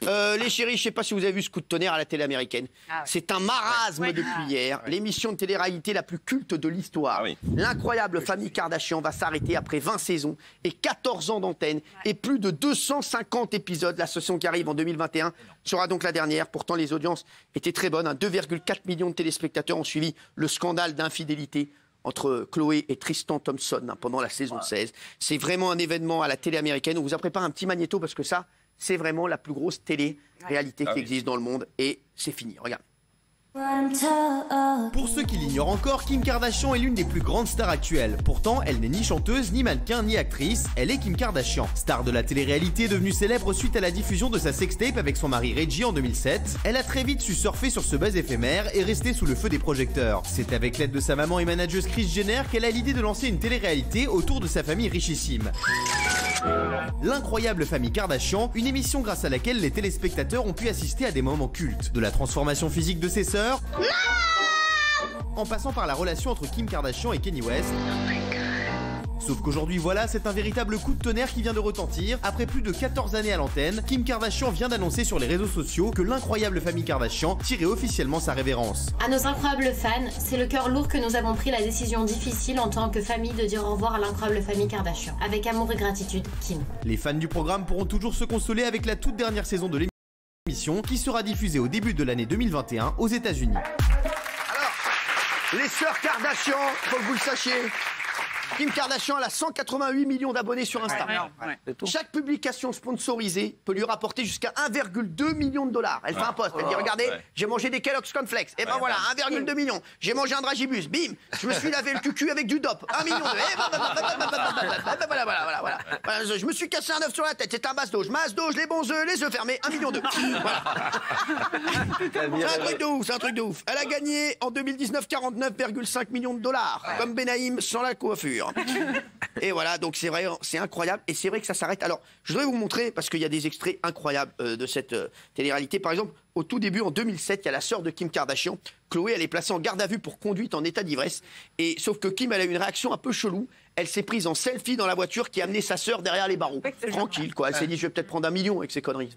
Les chéris, je sais pas si vous avez vu ce coup de tonnerre à la télé américaine. Ah, ouais. C'est un marasme depuis hier. Ouais. L'émission de télé-réalité la plus culte de l'histoire. Ah, oui. L'incroyable famille Kardashian va s'arrêter après 20 saisons et 14 ans d'antenne et plus de 250 épisodes. La saison qui arrive en 2021 sera donc la dernière. Pourtant, les audiences étaient très bonnes. 2,4 millions de téléspectateurs ont suivi le scandale d'infidélité entre Khloé et Tristan Thompson pendant la saison 16. C'est vraiment un événement à la télé américaine. On vous a préparé un petit magnéto parce que ça, c'est vraiment la plus grosse télé-réalité qui existe dans le monde. Et c'est fini, regarde. Pour ceux qui l'ignorent encore, Kim Kardashian est l'une des plus grandes stars actuelles. Pourtant, elle n'est ni chanteuse, ni mannequin, ni actrice. Elle est Kim Kardashian, star de la télé-réalité devenue célèbre suite à la diffusion de sa sextape avec son mari Reggie en 2007. Elle a très vite su surfer sur ce buzz éphémère et rester sous le feu des projecteurs. C'est avec l'aide de sa maman et manageuse Kris Jenner qu'elle a l'idée de lancer une télé-réalité autour de sa famille richissime. L'incroyable famille Kardashian, une émission grâce à laquelle les téléspectateurs ont pu assister à des moments cultes. De la transformation physique de ses sœurs, en passant par la relation entre Kim Kardashian et Kanye West. Sauf qu'aujourd'hui, voilà, c'est un véritable coup de tonnerre qui vient de retentir. Après plus de 14 années à l'antenne, Kim Kardashian vient d'annoncer sur les réseaux sociaux que l'incroyable famille Kardashian tirait officiellement sa révérence. À nos incroyables fans, c'est le cœur lourd que nous avons pris la décision difficile en tant que famille de dire au revoir à l'incroyable famille Kardashian. Avec amour et gratitude, Kim. Les fans du programme pourront toujours se consoler avec la toute dernière saison de l'émission qui sera diffusée au début de l'année 2021 aux États-Unis. Alors, les sœurs Kardashian, faut que vous le sachiez. Kim Kardashian, elle a 188 millions d'abonnés sur Insta. Chaque publication sponsorisée peut lui rapporter jusqu'à 1,2 million de dollars. Elle fait un post, elle dit regardez, j'ai mangé des Kellogg's Cornflakes. Et ben voilà, 1,2 million. J'ai mangé un dragibus, bim. Je me suis lavé le cucu avec du DOP. 1 million. Voilà. Je me suis cassé un œuf sur la tête. C'est un masse-doge. Masse-doge, les bons œufs, les œufs fermés. 1 million. Voilà. C'est un truc de ouf. Elle a gagné en 2019 49,5 millions de dollars. Comme Benaïm sans la coiffure. Et voilà, donc c'est vrai, c'est incroyable. Et c'est vrai que ça s'arrête. Alors, je voudrais vous montrer, parce qu'il y a des extraits incroyables de cette télé-réalité. Par exemple, au tout début, en 2007, il y a la sœur de Kim Kardashian. Chloé, elle est placée en garde à vue pour conduite en état d'ivresse. Et sauf que Kim, elle a eu une réaction un peu chelou. Elle s'est prise en selfie dans la voiture qui a amené sa sœur derrière les barreaux. Tranquille, quoi. Elle s'est dit, je vais peut-être prendre 1 million avec ces conneries.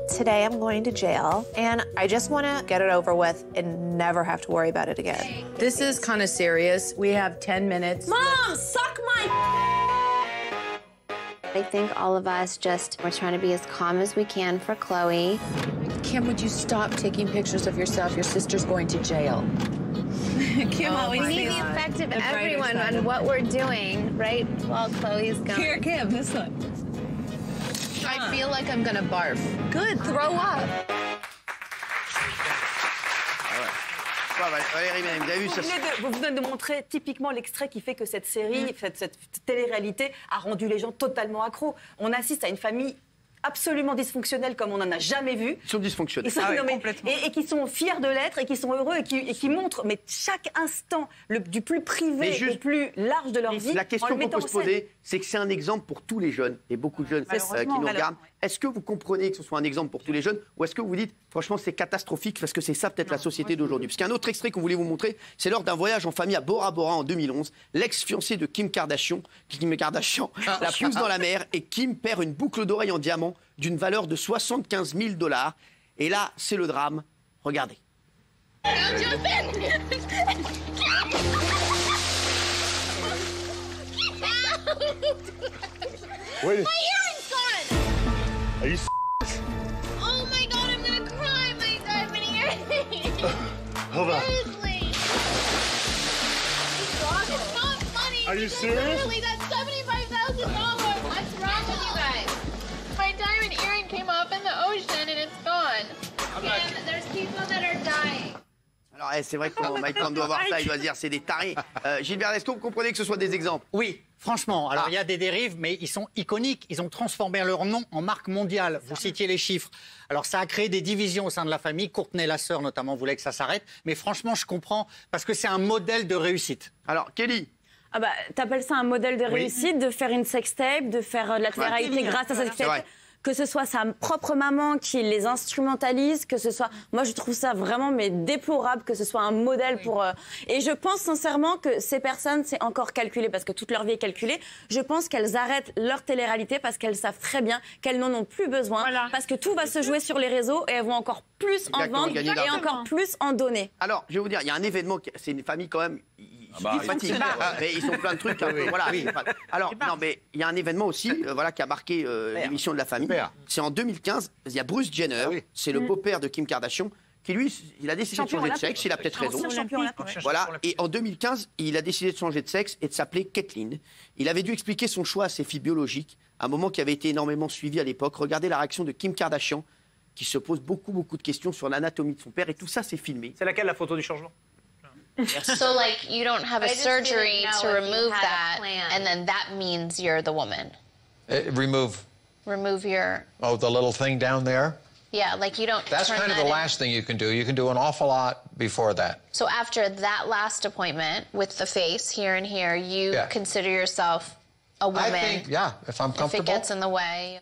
Today I'm going to jail, and I just want to get it over with and never have to worry about it again. This is kind of serious. We have 10 minutes. Mom, suck my... I think all of us we're trying to be as calm as we can for Khloé. Kim, would you stop taking pictures of yourself? Your sister's going to jail. Kim always sees the effect of everyone on what we're doing, right? While Khloé's gone. Here, Kim, this one. I feel like I'm gonna barf. Good, throw up. Valérie, vous avez vu ça? Vous venez de montrer typiquement l'extrait qui fait que cette série, cette télé-réalité a rendu les gens totalement accros. On assiste à une famille absolument dysfonctionnels comme on n'en a jamais vu. Ils sont dysfonctionnels. Et qui sont fiers de l'être et qui sont heureux et qui montrent mais chaque instant du plus privé au plus large de leur vie. La question qu'on peut se poser, c'est que c'est un exemple pour tous les jeunes et beaucoup de jeunes qui nous regardent. Est-ce que vous comprenez que ce soit un exemple pour tous les jeunes ou est-ce que vous vous dites franchement c'est catastrophique parce que c'est ça peut-être la société d'aujourd'hui? Parce qu'un autre extrait qu'on voulait vous montrer, c'est lors d'un voyage en famille à Bora Bora en 2011. L'ex-fiancé de Kim Kardashian la pousse dans la mer et Kim perd une boucle d'oreille en diamant d'une valeur de 75 000 $. Et là, c'est le drame. Regardez. Wait. My earring's gone! Are you Oh my god, I'm gonna cry! My diamond earring! Hold on. Seriously! It's not funny! Are you serious? Literally, that's $75,000! What's wrong with you guys? My diamond earring came off in the ocean and it's gone. And there's people that are dying. Alors, c'est vrai que Mike Pence doit voir ça, il doit se dire c'est des tarés. Gilbert, est-ce que vous comprenez que ce soit des exemples? Oui, franchement. Alors, il y a des dérives, mais ils sont iconiques. Ils ont transformé leur nom en marque mondiale. Vous citiez les chiffres. Alors, ça a créé des divisions au sein de la famille. Courtney, la sœur, notamment, voulait que ça s'arrête. Mais franchement, je comprends, parce que c'est un modèle de réussite. Alors, Kelly? Ah bah, t'appelles ça un modèle de réussite, de faire une sextape, de faire de la télé-réalité grâce à sa sextape? que ce soit sa propre maman qui les instrumentalise, que ce soit... Moi, je trouve ça vraiment déplorable que ce soit un modèle pour... Et je pense sincèrement que ces personnes, c'est encore calculé, parce que toute leur vie est calculée. Je pense qu'elles arrêtent leur télé-réalité parce qu'elles savent très bien qu'elles n'en ont plus besoin, parce que tout va se jouer sur les réseaux et elles vont encore plus en vendre et encore plus en donner. Alors, je vais vous dire, il y a un événement, c'est une famille quand même... mais ils ont plein de trucs. Voilà. Alors, non, mais il y a un événement aussi qui a marqué l'émission de la famille. C'est en 2015, il y a Bruce Jenner, c'est le beau-père de Kim Kardashian, qui lui, il a décidé de changer de sexe, il a peut-être raison. Voilà. Et en 2015, il a décidé de changer de sexe et de s'appeler Caitlyn. Il avait dû expliquer son choix à ses filles biologiques, un moment qui avait été énormément suivi à l'époque. Regardez la réaction de Kim Kardashian, qui se pose beaucoup de questions sur l'anatomie de son père, et tout ça, c'est filmé. C'est laquelle la photo du changement? So, like, you don't have a surgery to remove that, and then that means you're the woman. Remove your... Oh, the little thing down there? Yeah, like you don't... That's kind of the last thing you can do. You can do an awful lot before that. So after that last appointment with the face here and here, you consider yourself a woman? I think, if I'm comfortable. If it gets in the way...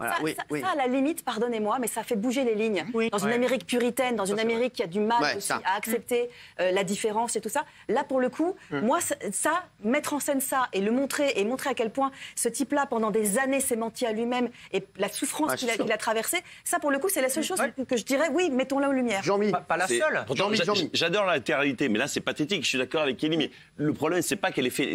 Voilà, ça, à la limite, pardonnez-moi, mais ça fait bouger les lignes. Dans une Amérique puritaine, dans une Amérique qui a du mal aussi à accepter la différence et tout ça. Là, pour le coup, moi, ça, mettre en scène ça et le montrer, et montrer à quel point ce type-là, pendant des années, s'est menti à lui-même et la souffrance qu'il a traversée, ça, pour le coup, c'est la seule chose que je dirais, oui, mettons-la en lumière. Jean-Mi. Pas la seule. J'adore la latéralité, mais là, c'est pathétique. Je suis d'accord avec Kelly, mais le problème, c'est pas qu'elle ait fait,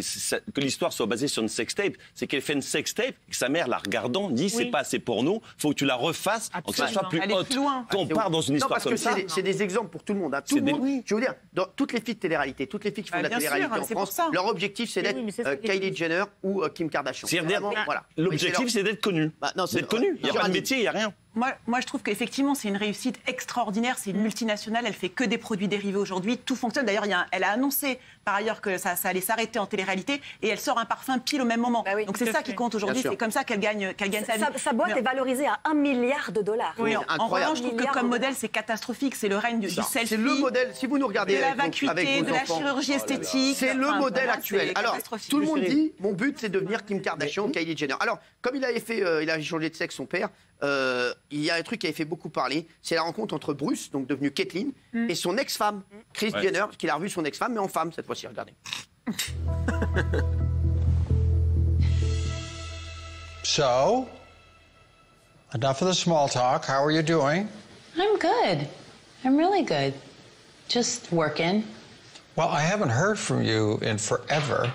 que l'histoire soit basée sur une sextape, c'est qu'elle fait une sextape, que sa mère, la regardant, dit c'est pas assez pour nous, faut que tu la refasses, que ça soit plus haute. Quand on part dans une histoire comme ça. C'est des exemples pour tout le monde. Hein. Tout le monde, je veux dire, dans toutes les filles de télé-réalité, toutes les filles qui font de la télé-réalité en France, leur objectif, c'est d'être Kylie Jenner ou Kim Kardashian. L'objectif, c'est d'être connu. D'être connu. Il n'y a pas de métier, il n'y a rien. Moi, je trouve qu'effectivement, c'est une réussite extraordinaire. C'est une multinationale, elle fait que des produits dérivés aujourd'hui. Tout fonctionne. D'ailleurs, elle a annoncé par ailleurs que ça allait s'arrêter en télé-réalité et elle sort un parfum pile au même moment. Donc c'est ça qui compte aujourd'hui. C'est comme ça qu'elle gagne sa vie. Sa boîte est valorisée à $1 milliard. Oui, en revanche, je trouve que comme modèle, c'est catastrophique. C'est le règne du selfie. C'est le modèle. Si vous nous regardez de la vacuité, de la chirurgie esthétique. C'est le modèle actuel. Alors, tout le monde dit, mon but, c'est de devenir Kim Kardashian ou Kylie Jenner. Alors, comme il avait changé de sexe, son père. Il y a un truc qui avait fait beaucoup parler, c'est la rencontre entre Bruce, donc devenu Caitlyn, et son ex-femme, Kris Jenner, qu'il a revu son ex-femme, mais en femme cette fois-ci, regardez. So, enough of the small talk. How are you doing? I'm good. I'm really good. Just working. Well, I haven't heard from you in forever.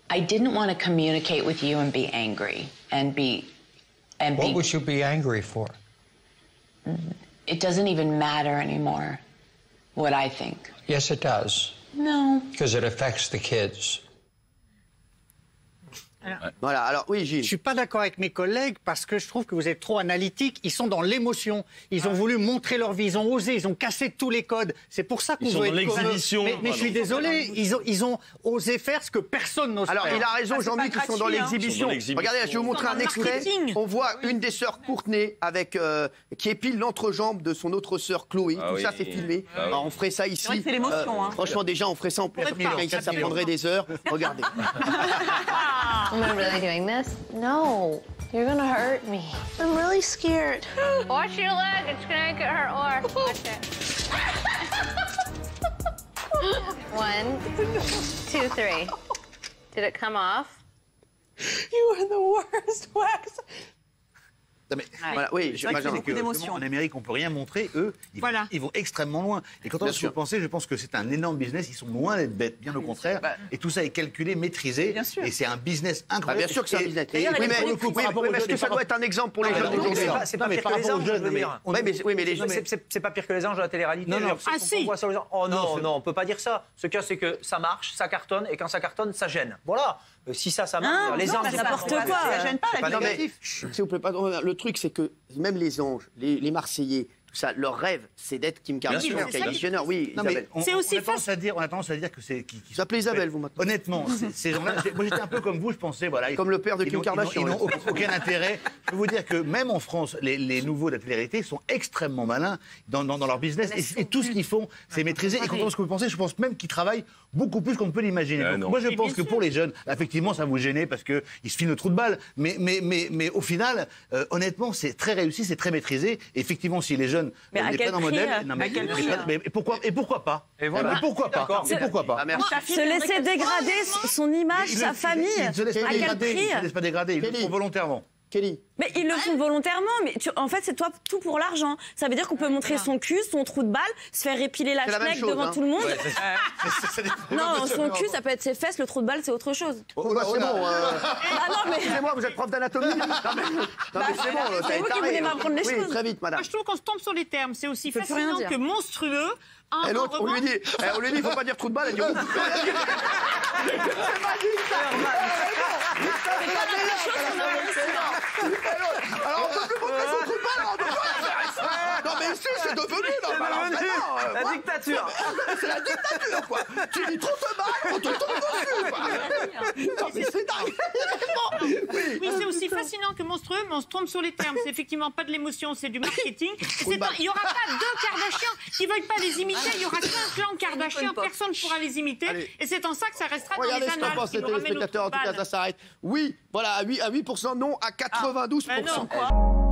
I didn't want to communicate with you and be angry what would you be angry for? It doesn't even matter anymore what I think. Yes, it does. No. Because it affects the kids. Voilà, alors oui, Gilles. Je suis pas d'accord avec mes collègues parce que je trouve que vous êtes trop analytique. Ils sont dans l'émotion. Ils ont voulu montrer leur vie. Ils ont osé. Ils ont cassé tous les codes. C'est pour ça qu'on veut être l'exhibition. Mais je suis désolé. Ils ont osé faire ce que personne n'ose faire. Alors, il a raison, Jean-Mi, qu'ils sont dans l'exhibition. Regardez, je vais vous montrer un extrait. On voit une des sœurs Courtney qui épile l'entrejambe de son autre sœur Chloé. Tout ça, c'est filmé. Alors, on ferait ça ici. C'est l'émotion. Franchement, déjà, on ferait ça en quelqu'un ici, ça prendrait des heures. Regardez. Am I really doing this? No. You're gonna hurt me. I'm really scared. Watch your leg. It's gonna get hurt more. Watch it. 1, 2, 3. Did it come off? You are the worst wax. Non mais, voilà, oui, c'est vrai que beaucoup d'émotions. En Amérique, on peut rien montrer. Eux, ils vont extrêmement loin. Et quand on se penser, je pense que c'est un énorme business. Ils sont loin d'être bêtes, bien au contraire. Et tout ça est calculé, maîtrisé. Bien sûr. Et c'est un business incroyable. Bien sûr que c'est un business. Oui, mais est-ce que ça doit être un exemple pour les jeunes d'aujourd'hui? C'est pas pire que les anges, je veux dire. Oui, mais les jeunes. C'est pas pire que les anges de la télé-réalité. Ah si. Oh non, on peut pas dire ça. Ce cas, c'est que ça marche, ça cartonne, et quand ça cartonne, ça gêne. Voilà. Si ça marche, les anges, n'importe quoi. Ça gêne pas, la négatif. Si vous plaît pas, le truc, c'est que même les anges, les Marseillais, tout ça, leur rêve, c'est d'être Kim Kardashian, Kylie Jenner. Oui, Isabelle. C'est aussi facile. On a tendance à dire que c'est... Vous appelez Isabelle, vous, maintenant. Honnêtement, ces gens-là... Moi, j'étais un peu comme vous, je pensais, voilà... Comme le père de Kim Kardashian. Ils n'ont aucun intérêt. Je peux vous dire que même en France, les nouveaux de la télé-réalité sont extrêmement malins dans leur business. Et tout ce qu'ils font, c'est maîtrisé. Et quand on ce que vous pensez, je pense même qu'ils travaillent beaucoup plus qu'on ne peut l'imaginer. Moi, je pense que pour les jeunes, effectivement, ça vous gêne parce qu'ils se filent le trou de balle. Mais au final, honnêtement, c'est très réussi, c'est très maîtrisé. Et effectivement, si les jeunes les prennent en modèle... Et pourquoi pas? Et pourquoi pas? Se laisser dégrader son image, sa famille, à quel prix? Ils ne se laissent pas dégrader, ils le font volontairement. Kelly. Mais ils le font volontairement, mais en fait, c'est toi tout pour l'argent. Ça veut dire qu'on peut montrer son cul, son trou de balle, se faire épiler la schneck devant tout le monde. Non, son cul, ça peut être ses fesses, le trou de balle, c'est autre chose. Oh, bah, c'est bon. Excusez-moi, vous êtes prof d'anatomie. Non, mais c'est bon, c'est vous qui voulez m'apprendre les choses. Très vite, madame. Moi, je trouve qu'on se tombe sur les termes. C'est aussi fascinant que monstrueux. Et l'autre, on lui dit, il ne faut pas dire trou de balle, elle dit ouf. C'est magique, ça. Alors, on peut plus montrer son trou de balle, on peut pas. Non, mais ici, c'est devenu, la dictature. C'est la dictature, quoi. Tu dis trop de balle, on te tombe dessus, quoi. Non, mais c'est dingue. Oui, c'est aussi fascinant que monstrueux, mais on se trompe sur les termes. C'est effectivement pas de l'émotion, c'est du marketing. Il n'y aura pas deux Kardashians qui ne veulent pas les imiter. Il y aura qu'un clan Kardashian, personne ne pourra les imiter. Allez. Et c'est en ça que ça restera dans les annales. Regardez ce qu'en pensent les téléspectateurs, en tout cas, ça s'arrête. Oui, voilà, à 8%, non, à 92%. Non, quoi.